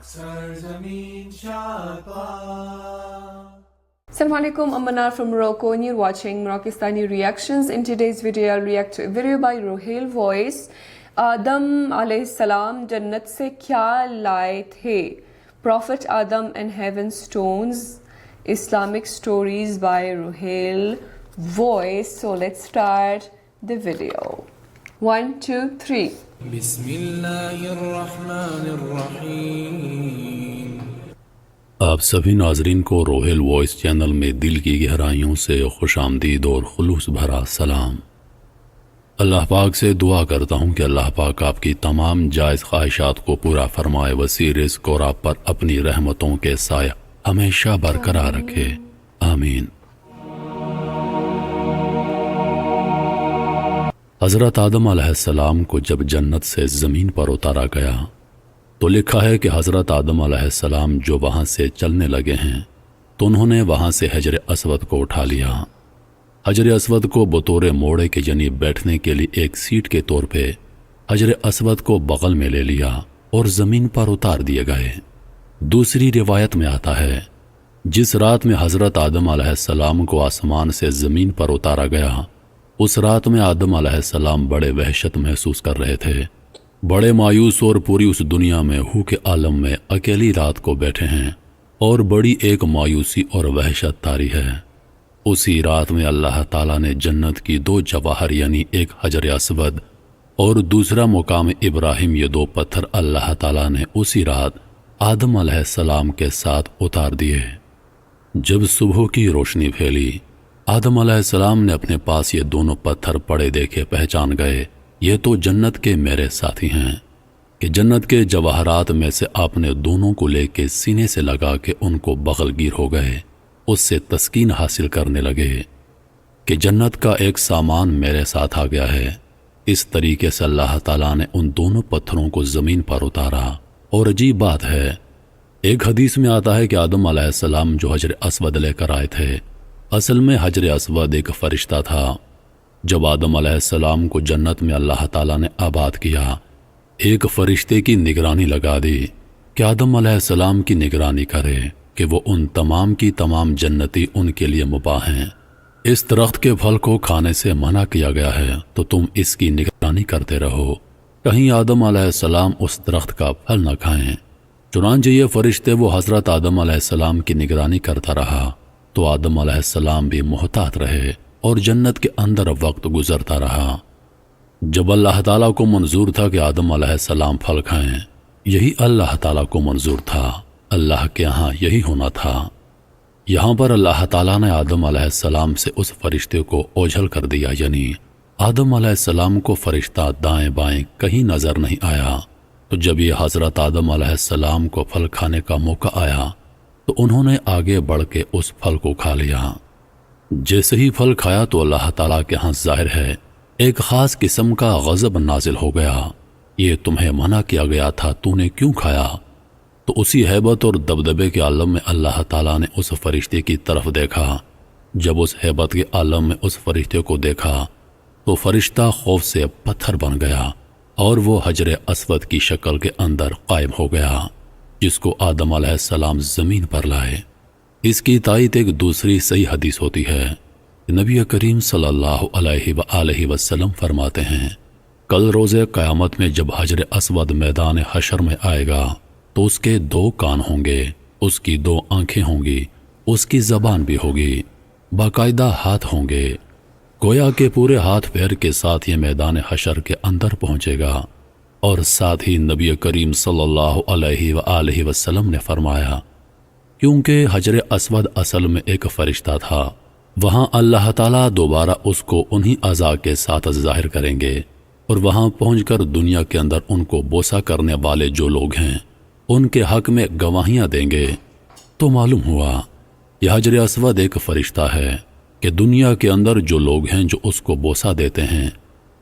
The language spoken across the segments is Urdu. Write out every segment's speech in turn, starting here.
سرزمین شادباغ. Assalamu alaikum, I'm Manar from Morocco and you're watching Moroccistani Reactions. In today's video, I'll react to a video by Ruhail Voice. Adam alayhi salam jannat se kya laaye the? Prophet Adam and Heaven Stones. Islamic stories by Ruhail Voice. So let's start the video. 1, 2, 3. بسم الله الرحمن الرحیم. آپ سبھی ناظرین کو روہیل وائس چینل میں دل کی گہرائیوں سے خوش آمدید اور خلوص بھرا سلام. اللہ پاک سے دعا کرتا ہوں کہ اللہ پاک آپ کی تمام جائز خواہشات کو پورا فرمائے، وسیع رزق اور آپ پر اپنی رحمتوں کے سایہ ہمیشہ برقرار رکھے. آمین. حضرت آدم علیہ السلام کو جب جنت سے زمین پر اتارا گیا تو لکھا ہے کہ حضرت آدم علیہ السلام جو وہاں سے چلنے لگے ہیں تو انہوں نے وہاں سے حجر اسود کو اٹھا لیا. حجر اسود کو بطور موڑے کے یعنی بیٹھنے کے لیے ایک سیٹ کے طور پہ حجر اسود کو بغل میں لے لیا اور زمین پر اتار دیے گئے. دوسری روایت میں آتا ہے جس رات میں حضرت آدم علیہ السلام کو آسمان سے زمین پر اتارا گیا اس رات میں آدم علیہ السلام بڑے وحشت محسوس کر رہے تھے، بڑے مایوس اور پوری اس دنیا میں ہو کے عالم میں اکیلی رات کو بیٹھے ہیں اور بڑی ایک مایوسی اور وحشت طاری ہے. اسی رات میں اللہ تعالیٰ نے جنت کی دو جواہر یعنی ایک حجر اسود اور دوسرا مقام ابراہیم، یہ دو پتھر اللہ تعالیٰ نے اسی رات آدم علیہ السلام کے ساتھ اتار دیے. جب صبح کی روشنی پھیلی آدم علیہ السلام نے اپنے پاس یہ دونوں پتھر پڑے دیکھے، پہچان گئے یہ تو جنت کے میرے ساتھی ہیں کہ جنت کے جواہرات میں سے آپ نے دونوں کو لے کے سینے سے لگا کے ان کو بغل گیر ہو گئے. اس سے تسکین حاصل کرنے لگے کہ جنت کا ایک سامان میرے ساتھ آ گیا ہے. اس طریقے سے اللہ تعالیٰ نے ان دونوں پتھروں کو زمین پر اتارا. اور عجیب بات ہے، ایک حدیث میں آتا ہے کہ آدم علیہ السلام جو حجر اسود لے کر آئے تھے اصل میں حجر اسود ایک فرشتہ تھا. جب آدم علیہ السلام کو جنت میں اللہ تعالیٰ نے آباد کیا ایک فرشتے کی نگرانی لگا دی کہ آدم علیہ السلام کی نگرانی کرے کہ وہ ان تمام کی تمام جنتی ان کے لیے مباح ہیں. اس درخت کے پھل کو کھانے سے منع کیا گیا ہے تو تم اس کی نگرانی کرتے رہو کہیں آدم علیہ السلام اس درخت کا پھل نہ کھائیں. چنانچہ یہ فرشتے وہ حضرت آدم علیہ السلام کی نگرانی کرتا رہا تو آدم علیہ السلام بھی محتاط رہے اور جنت کے اندر وقت گزرتا رہا. جب اللہ تعالیٰ کو منظور تھا کہ آدم علیہ السلام پھل کھائیں، یہی اللہ تعالیٰ کو منظور تھا، اللہ کے ہاں یہی ہونا تھا. یہاں پر اللہ تعالیٰ نے آدم علیہ السلام سے اس فرشتے کو اوجھل کر دیا، یعنی آدم علیہ السلام کو فرشتہ دائیں بائیں کہیں نظر نہیں آیا. تو جب یہ حضرت آدم علیہ السلام کو پھل کھانے کا موقع آیا تو انہوں نے آگے بڑھ کے اس پھل کو کھا لیا. جیسے ہی پھل کھایا تو اللہ تعالیٰ کے ہاں ظاہر ہے ایک خاص قسم کا غضب نازل ہو گیا. یہ تمہیں منع کیا گیا تھا، تو نے کیوں کھایا؟ تو اسی ہیبت اور دبدبے کے عالم میں اللہ تعالیٰ نے اس فرشتے کی طرف دیکھا. جب اس ہیبت کے عالم میں اس فرشتے کو دیکھا تو فرشتہ خوف سے پتھر بن گیا اور وہ حجر اسود کی شکل کے اندر قائم ہو گیا جس کو آدم علیہ السلام زمین پر لائے. اس کی تائید ایک دوسری صحیح حدیث ہوتی ہے. نبی کریم صلی اللہ علیہ وآلہ وسلم فرماتے ہیں کل روز قیامت میں جب حجر اسود میدان حشر میں آئے گا تو اس کے 2 کان ہوں گے، اس کی 2 آنکھیں ہوں گی، اس کی زبان بھی ہوگی، باقاعدہ ہاتھ ہوں گے، گویا کہ پورے ہاتھ پیر کے ساتھ یہ میدان حشر کے اندر پہنچے گا. اور ساتھ ہی نبی کریم صلی اللہ علیہ وآلہ وسلم نے فرمایا کیونکہ حجر اسود اصل میں ایک فرشتہ تھا، وہاں اللہ تعالیٰ دوبارہ اس کو انہی اعضاء کے ساتھ ظاہر کریں گے اور وہاں پہنچ کر دنیا کے اندر ان کو بوسہ کرنے والے جو لوگ ہیں ان کے حق میں گواہیاں دیں گے. تو معلوم ہوا یہ حجر اسود ایک فرشتہ ہے کہ دنیا کے اندر جو لوگ ہیں جو اس کو بوسہ دیتے ہیں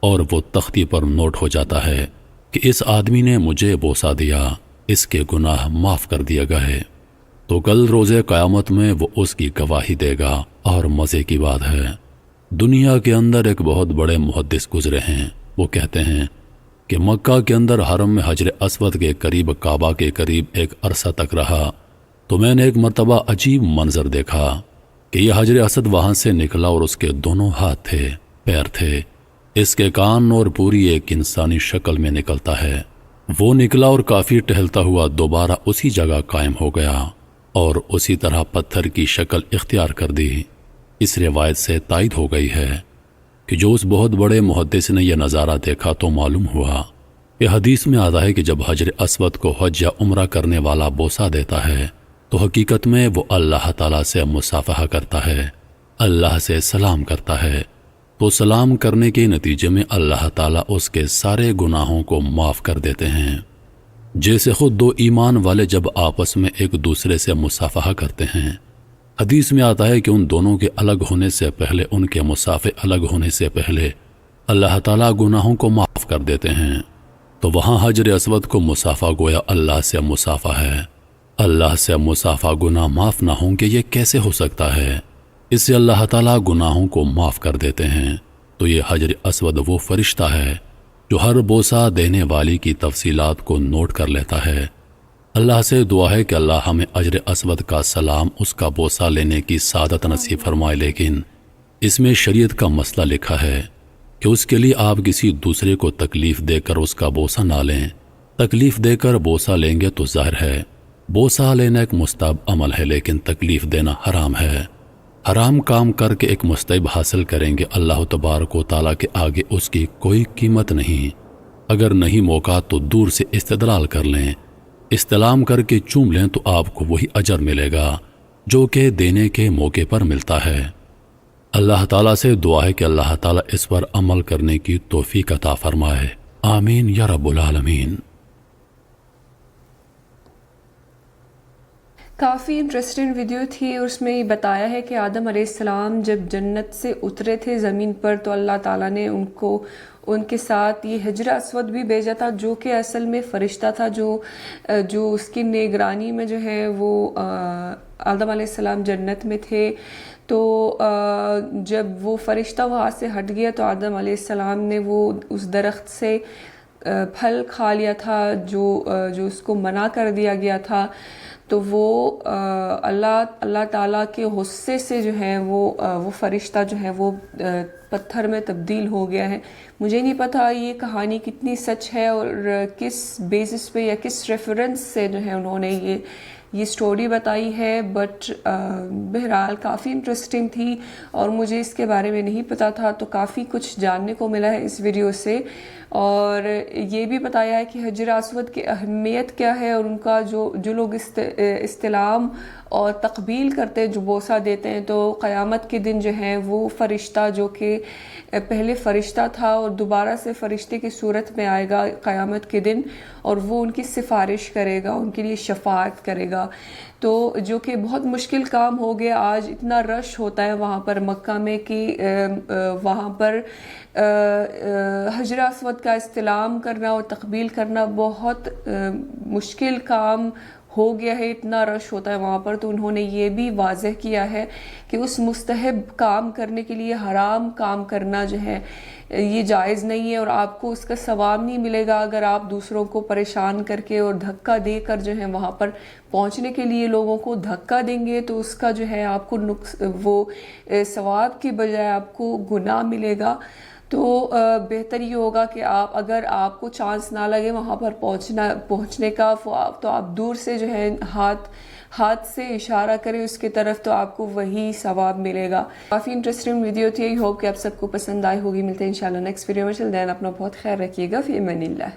اور وہ تختی پر نوٹ ہو جاتا ہے کہ اس آدمی نے مجھے بوسہ دیا، اس کے گناہ معاف کر دیے گئے. تو کل روز قیامت میں وہ اس کی گواہی دے گا. اور مزے کی بات ہے دنیا کے اندر ایک بہت بڑے محدث گزرے ہیں، وہ کہتے ہیں کہ مکہ کے اندر حرم میں حجر اسود کے قریب کعبہ کے قریب ایک عرصہ تک رہا تو میں نے ایک مرتبہ عجیب منظر دیکھا کہ یہ حجر اسود وہاں سے نکلا اور اس کے دونوں ہاتھ تھے، پیر تھے، اس کے کان اور پوری ایک انسانی شکل میں نکلتا ہے۔ وہ نکلا اور کافی ٹہلتا ہوا دوبارہ اسی جگہ قائم ہو گیا اور اسی طرح پتھر کی شکل اختیار کر دی۔ اس روایت سے تائید ہو گئی ہے کہ جو اس بہت بڑے محدث نے یہ نظارہ دیکھا تو معلوم ہوا کہ حدیث میں آتا ہے کہ جب حجر اسود کو حج یا عمرہ کرنے والا بوسہ دیتا ہے تو حقیقت میں وہ اللہ تعالیٰ سے مصافحہ کرتا ہے، اللہ سے سلام کرتا ہے، تو سلام کرنے کے نتیجے میں اللہ تعالیٰ اس کے سارے گناہوں کو معاف کر دیتے ہیں۔ جیسے خود دو ایمان والے جب آپس میں ایک دوسرے سے مصافحہ کرتے ہیں، حدیث میں آتا ہے کہ ان دونوں کے الگ ہونے سے پہلے، ان کے مسافے الگ ہونے سے پہلے اللہ تعالیٰ گناہوں کو معاف کر دیتے ہیں۔ تو وہاں حجر اسود کو مصافحہ گویا اللہ سے مصافحہ ہے۔ اللہ سے مصافحہ گناہ معاف نہ ہوں کہ یہ کیسے ہو سکتا ہے؟ اس سے اللہ تعالیٰ گناہوں کو معاف کر دیتے ہیں۔ تو یہ حجر اسود وہ فرشتہ ہے جو ہر بوسہ دینے والی کی تفصیلات کو نوٹ کر لیتا ہے۔ اللہ سے دعا ہے کہ اللہ ہمیں حجر اسود کا سلام، اس کا بوسہ لینے کی سعادت نصیب فرمائے، لیکن اس میں شریعت کا مسئلہ لکھا ہے کہ اس کے لیے آپ کسی دوسرے کو تکلیف دے کر اس کا بوسہ نہ لیں۔ تکلیف دے کر بوسہ لیں گے تو ظاہر ہے بوسہ لینا ایک مستحب عمل ہے، لیکن تکلیف دینا حرام ہے۔ حرام کام کر کے ایک مستحب حاصل کریں گے، اللہ تبارک و تعالیٰ کے آگے اس کی کوئی قیمت نہیں۔ اگر نہیں موقع تو دور سے استدلال کر لیں، استلام کر کے چوم لیں تو آپ کو وہی اجر ملے گا جو کہ دینے کے موقع پر ملتا ہے۔ اللہ تعالیٰ سے دعا ہے کہ اللہ تعالیٰ اس پر عمل کرنے کی توفیق عطا فرمائے، آمین یا رب العالمین۔ کافی انٹرسٹنگ ویڈیو تھی اور اس میں یہ بتایا ہے کہ آدم علیہ السلام جب جنت سے اترے تھے زمین پر تو اللہ تعالیٰ نے ان کے ساتھ یہ حجر اسود بھی بھیجا تھا، جو کہ اصل میں فرشتہ تھا، جو اس کی نگرانی میں جو ہے وہ آدم علیہ السلام جنت میں تھے۔ تو جب وہ فرشتہ وہاں سے ہٹ گیا تو آدم علیہ السلام نے وہ اس درخت سے پھل کھا لیا تھا جو اس کو منع کر دیا گیا تھا۔ تو وہ اللہ تعالیٰ کے غصے سے جو ہے وہ فرشتہ جو ہے وہ پتھر میں تبدیل ہو گیا ہے۔ مجھے نہیں پتا یہ کہانی کتنی سچ ہے اور کس بیسس پہ یا کس ریفرنس سے جو ہے انہوں نے یہ سٹوری بتائی ہے، بٹ بہرحال کافی انٹرسٹنگ تھی اور مجھے اس کے بارے میں نہیں پتا تھا، تو کافی کچھ جاننے کو ملا ہے اس ویڈیو سے۔ اور یہ بھی بتایا ہے کہ حجر اسود کی اہمیت کیا ہے اور ان کا جو لوگ استلام اور تقبیل کرتے ہیں، جو بوسہ دیتے ہیں، تو قیامت کے دن جو ہے وہ فرشتہ جو کہ پہلے فرشتہ تھا اور دوبارہ سے فرشتے کی صورت میں آئے گا قیامت کے دن، اور وہ ان کی سفارش کرے گا، ان کے لیے شفاعت کرے گا۔ تو جو کہ بہت مشکل کام ہو گیا، آج اتنا رش ہوتا ہے وہاں پر مکہ میں کہ وہاں پر حجر اسود کا استلام کرنا اور تقبیل کرنا بہت مشکل کام ہو گیا ہے، اتنا رش ہوتا ہے وہاں پر۔ تو انہوں نے یہ بھی واضح کیا ہے کہ اس مستحب کام کرنے کے لیے حرام کام کرنا جو ہے یہ جائز نہیں ہے، اور آپ کو اس کا ثواب نہیں ملے گا اگر آپ دوسروں کو پریشان کر کے اور دھکا دے کر جو ہے وہاں پر پہنچنے کے لیے لوگوں کو دھکا دیں گے، تو اس کا جو ہے آپ کو وہ ثواب کی بجائے آپ کو گناہ ملے گا۔ تو بہتر یہ ہوگا کہ اگر آپ کو چانس نہ لگے وہاں پر پہنچنے کا، تو آپ دور سے جو ہے ہاتھ سے اشارہ کریں اس کی طرف، تو آپ کو وہی ثواب ملے گا۔ کافی انٹرسٹنگ ویڈیو تھی، آئی ہوپ کہ آپ سب کو پسند آئی ہوگی۔ ملتے ہیں انشاءاللہ نیکسٹ ویڈیو میں، چل دین اپنا بہت خیال رکھیے گا، فی امان اللہ۔